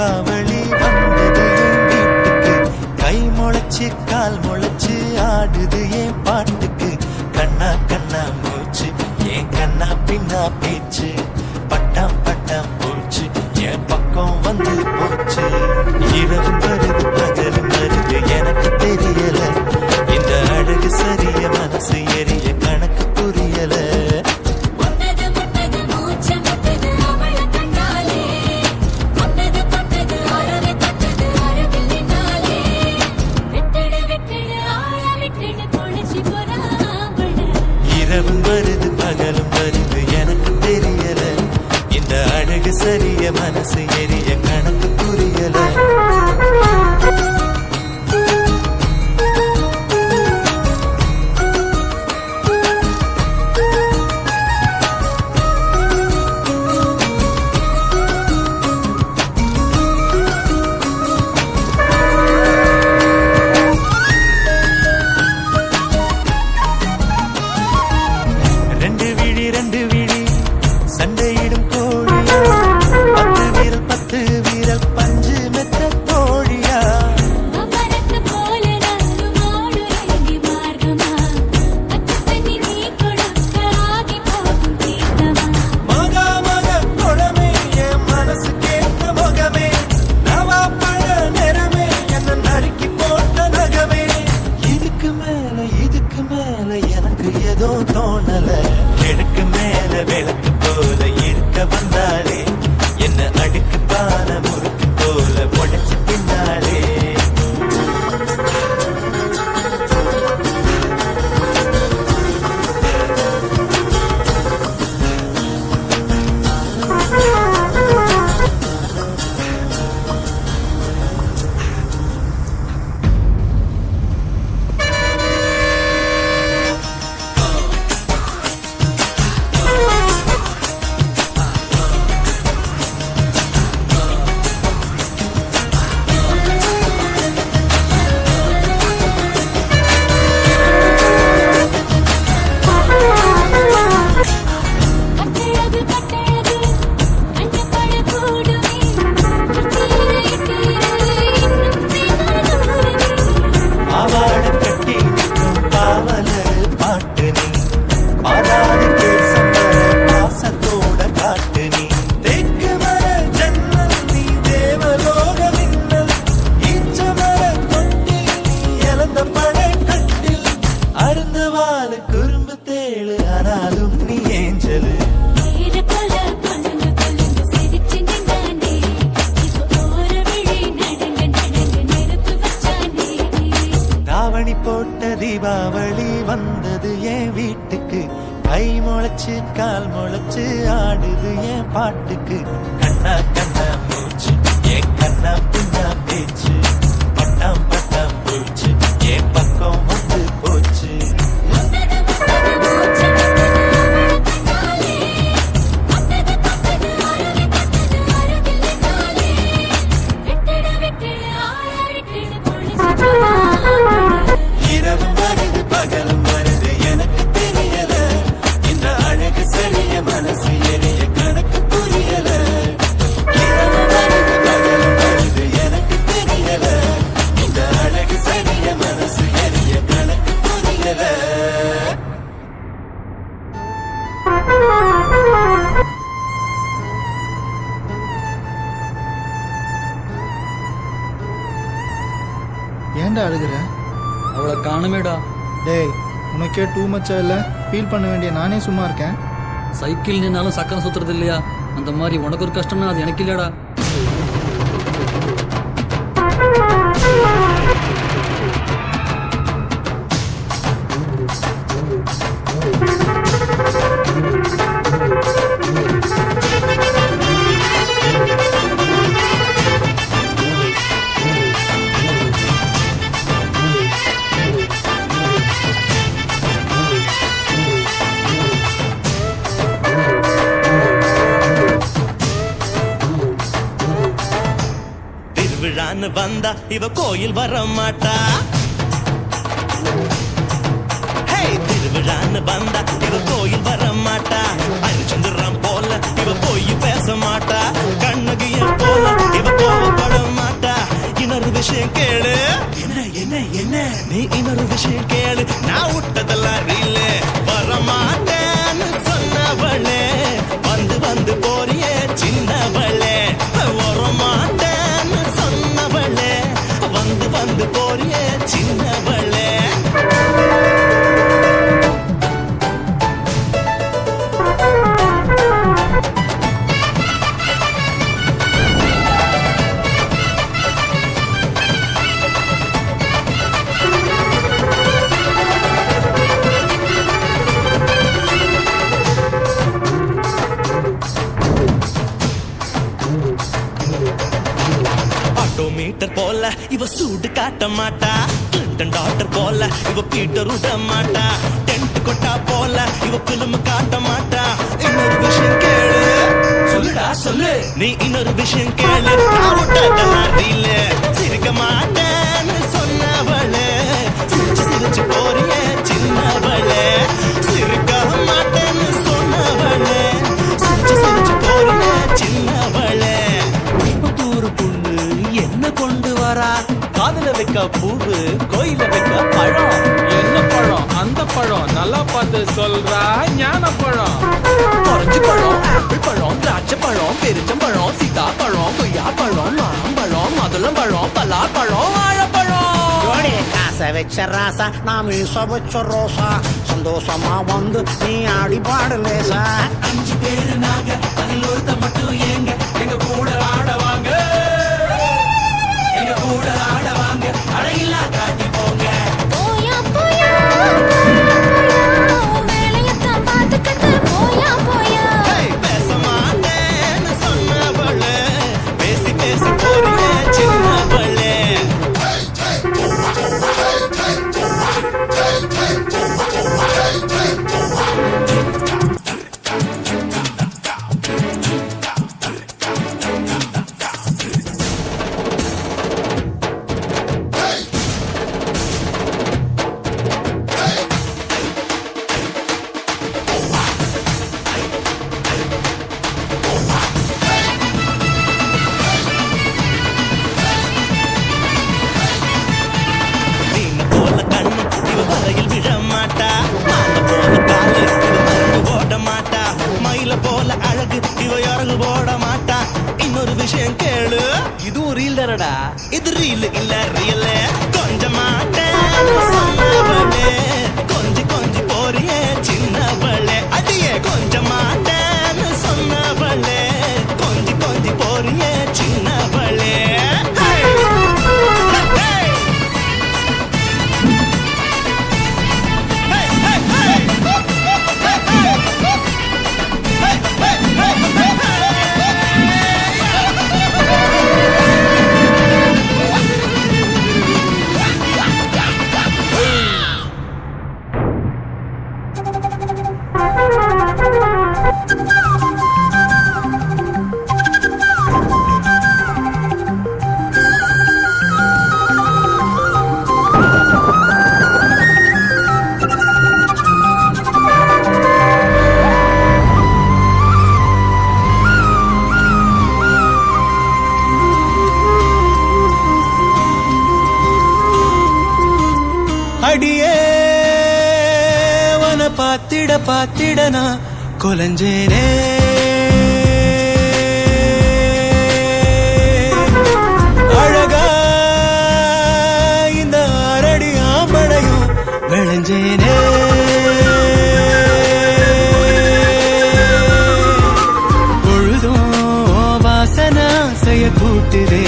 தீபாவளி வந்தது என் வீட்டுக்கு. கை முளைச்சு கால் முளைச்சு ஆடுது என் பாட்டுக்கு. கண்ணா கண்ணா மூச்சு என் கண்ணா பின்னா பேச்சு. பட்டாம் பட்டாம் போச்சு என் பக்கம் வந்து போச்சு. இரவு வருது பகலும் வருது எனக்கு தெரியல. இந்த அழகு சரிய மனசு எரிய கணக்கு புரியல. இரவும் வருது பகலும் வருது எனக்கு தெரியல. இந்த அழகு சரிய மனசு எரிய கணக்கு புரியல. ரெண்டு விழி சண்டையிடும் கோழியா. 10 வீரல் பஞ்சு மெத்த தோழியா. மகா மக குளமே என் மனசு கேட்ட முகமே. நவா பழ நிறமே என்ன நறுக்கி போட்ட நகமே. இதுக்கு மேல எனக்கு ஏதோ தோணல. எனக்கு மேல விளக்கு போல இருக்க வந்தாளே. என்ன அடுக்கு பான முறுக்கு போல உடைச்சு பின்னாலே. குறும்பு தேழு ஆனாலும் நீ ஏஞ்சலு. தாவணி போட்ட தீபாவளி வந்தது என் வீட்டுக்கு. கை முளைச்சு கால் முளைச்சு ஆடுது என் பாட்டுக்கு. கண்ணா கண்ணா மூச்சு என் கண்ணா பின்னா பேச்சு. பட்டாம் பட்டாம் போச்சு என் பக்கம் வந்து போச்சு. இரவும் வருது பகலும் வருது எனக்கு தெரியல. இந்த அழகு சரிய மனசு எரிய கணக்கு புரியல. இரவும் வருது பகலும் வருது எனக்கு தெரியல. இந்த அழகு சரிய மனசு எரிய கணக்கு புரியல. ஏன்டா அழுகுற? அவளை காணுமேடா. டேய், உனக்கே டூ மச்சா இல்ல? ஃபீல் பண்ண வேண்டிய நானே சும்மா இருக்கேன். சைக்கிள் நின்னாலும் சக்கரம் சுத்துறது இல்லையா? அந்த மாதிரி உனக்கு ஒரு கஷ்டம்னா அது எனக்கு இல்லடா. திருவிழான்னு வந்தா இவ கோயில் வர மாட்டா. திருவிழான்னு வந்தா இவ கோயில் வர மாட்டா. அரிச்சந்திரம் போல இவ போய் பேச மாட்டா. கண்ணகிய போல இவ கோவ விஷயம் கேளு. என்ன என்ன என்ன நீ இன்னொரு விஷயம் கேளு. நான் விட்டதெல்லாம் ரீல வரமாட்டேன்னு சொன்னவளே, வந்து வந்து போறியே சின்னவளே. வரமாட்டேன்னு சொன்னவளே, வந்து வந்து போறியே சின்னவளே. மீட்டர் போல இவ சூடு காட்ட மாட்டா, கிளின்டன் டாக்டர் போல இவ பீட்டர் விட மாட்டா, டென்ட் கொட்டா போல இவ பிலிம் காட்ட மாட்டா. இன்னொரு விஷயம் கேளு. சொல்லுடா சொல்லு. நீ இன்னொரு விஷயம் கேளு. நான் விட்டதெல்லாம் ரீல சிரிக்க மாட்டேன்னு சொன்னவளே, சிரிச்சு சிரிச்சு போறியே சின்னவளே. சிரிக்க மாட்டேன்னு சொன்னவளே, சிரிச்சு சிரிச்சு போறியே சின்னவளே. புத்தூரு பொண்ணு என்ன கொண்டு வரா, காதுல வைக்க பூவு கோயில வைக்க பழம். என்ன பழம்? அந்த பழம் நல்லா பார்த்து சொல்றா. ஞான பழம், ஆரஞ்சு பழம், ஆப்பிள் பழம், திராட்சை பழம், பெருச்சம்பழம், சீதா பழம், கொய்யா பழம், மாம்பழம், மதுளம் பழம், பலா பழம், வாழைப்பழம். காசை வச்ச ராசா, நான் மீச வச்ச ரோசா, சந்தோஷமா வந்து நீ ஆடி பாடலேசா. 5 பேரு நாங்க, அதில் ஒருத்த மட்டும் ஏங்க, எங்க கூட ஆடவாங்க, எங்க கூட ஆடவாங்க, அடையில்லா காட்டி போங்க. போயா போயா வேலையத்தான் பார்த்துக்கிட்டு போயா போயா. பேச மாட்டேன்னு சொன்னவளே, பேசி பேசி போறியே சின்னவளே. மீன போல கண்ணு இவ வலையில் விழ மாட்டா, மான போல காலு இவ மறந்து ஓட மாட்டா, மயில போல அழகு இவ இறகு போட மாட்டா. இன்னொரு விஷயம் கேளு. இதுவும் ரீல் தானடா. இது ரீல் இல்ல ரியல். கொஞ்ச மாட்டேன்னு சொன்னவளே, கொஞ்சி கொஞ்சி போறியே சின்னவளே. அடியே கொஞ்ச மாட்டேன்னு சொன்னவளே, கொஞ்சி கொஞ்சி போறியே சின்னவளே. Hey! Hey! அடியே வன பாத்திட பாத்திட நான் கொலஞ்சேனே. அழகா இந்த அரடி ஆம்பளையும் விளைஞ்சேனே. பொழுதும் வாசனா செய்ய கூட்டுதே,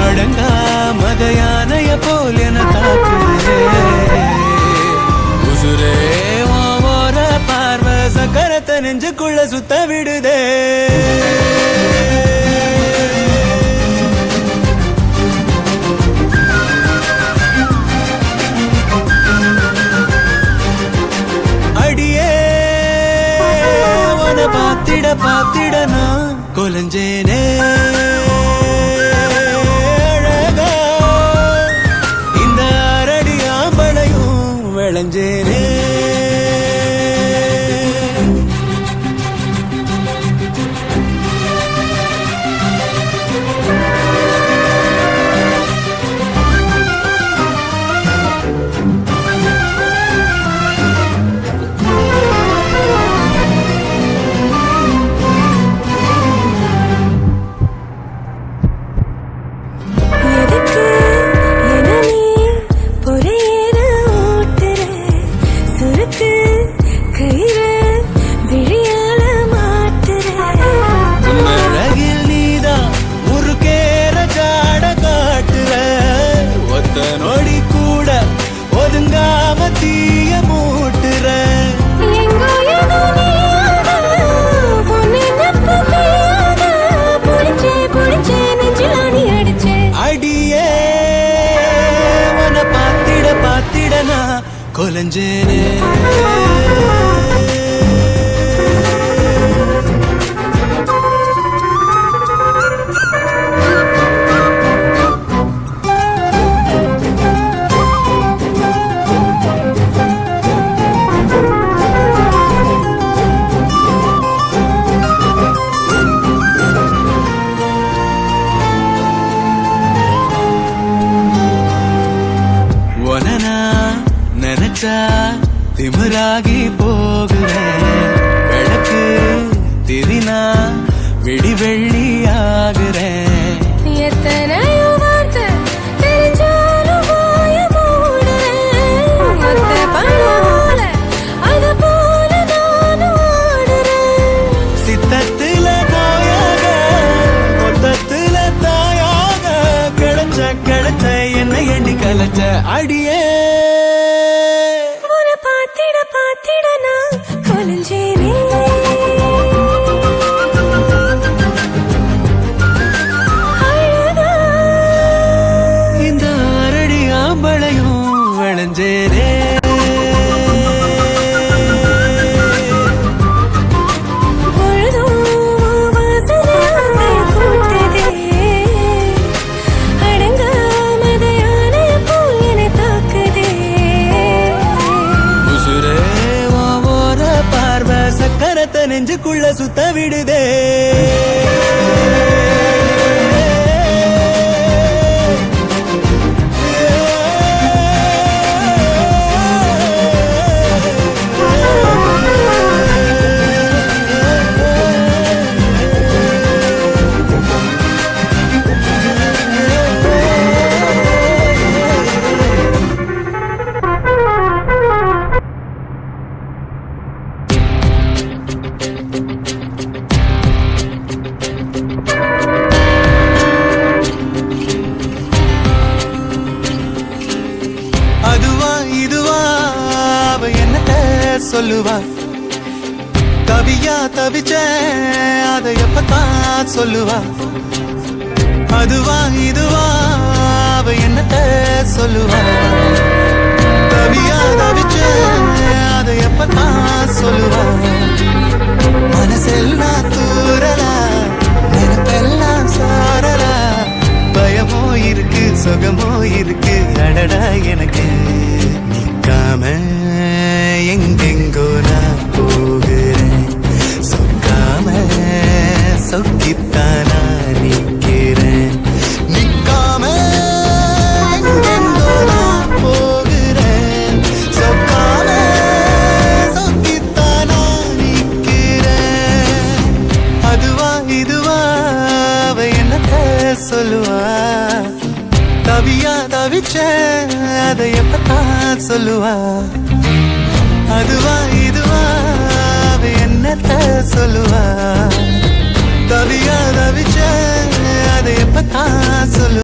அடங்கா மத யானைய போல் என தாக்குதே. உசுரே ஓர பார்வை சக்கரத்தை நெஞ்சுக்குள்ள சுத்த விடுதே. அடியே உன பாத்திட பாத்திட நான் கொலஞ்சேனே. அழகா இந்த அரடி ஆம்பளையும் விளைஞ்சேனே. கொலஞ்சேனே நினைச்சா திமிராகி போகிறேன் விளக்கு திரினா வெடி வெள்ளி ஆகுறேன் எத்தனையோ வார்த்தை தெரிஞ்சாலும் வாய மூடுறேன். ஒத்த பழமோல, அது போல நானும் ஆடுறேன். சித்தத்துல தாயாக மொத்தத்துல தாயாக கிளச்ச என்னை எண்ணி கலைச்ச அடியே உன்னை பார்த்திட நான் கொலைஞ்சேனே. அழகா இந்த அரடி ஆம்பளையும் விளைஞ்சேனே பொழுதும் வாசனை ஆசை கூட்டுதே. அடங்காமத யானை போல் என்னை தாக்குதே. உசுரே ஓர பார்வை சக்கரத்தை நெஞ்சுக்குள்ள சுத்த விடுதே அதுவா இதுவா அவ என்னத்த சொல்லுவா கவியா தவிச்ச அதை எப்பத்தான் சொல்லுவா அதுவா இதுவா அவ என்னத்த சொல்லுவா கவியா தவிச்ச அதை எப்பத்தான் சொல்லுவா மனசெல்லாம் தூரலா நினைப்பெல்லாம் சாரலா பயமோ இருக்கு சுகமோ இருக்கு அடடா எனக்கு நிக்காம எங்கெங்கோ நான் போகிறேன் சொக்காம சொக்கித்தானா நிக்கிறேன் நிக்காம எங்கெங்கோ நான் போகிறேன் சொக்காம சொக்கித்தானா நிக்கிறேன் அதுவா இதுவா அவ என்னத்த சொல்லுவா தவியா தவிச்ச அதை எப்பத்தான் சொல்லுவா அதுவா இதுவா அவ என்னத்த சொல்லுவா தவியா தவிச்ச அதை எப்பத்தான் சொல்லுவா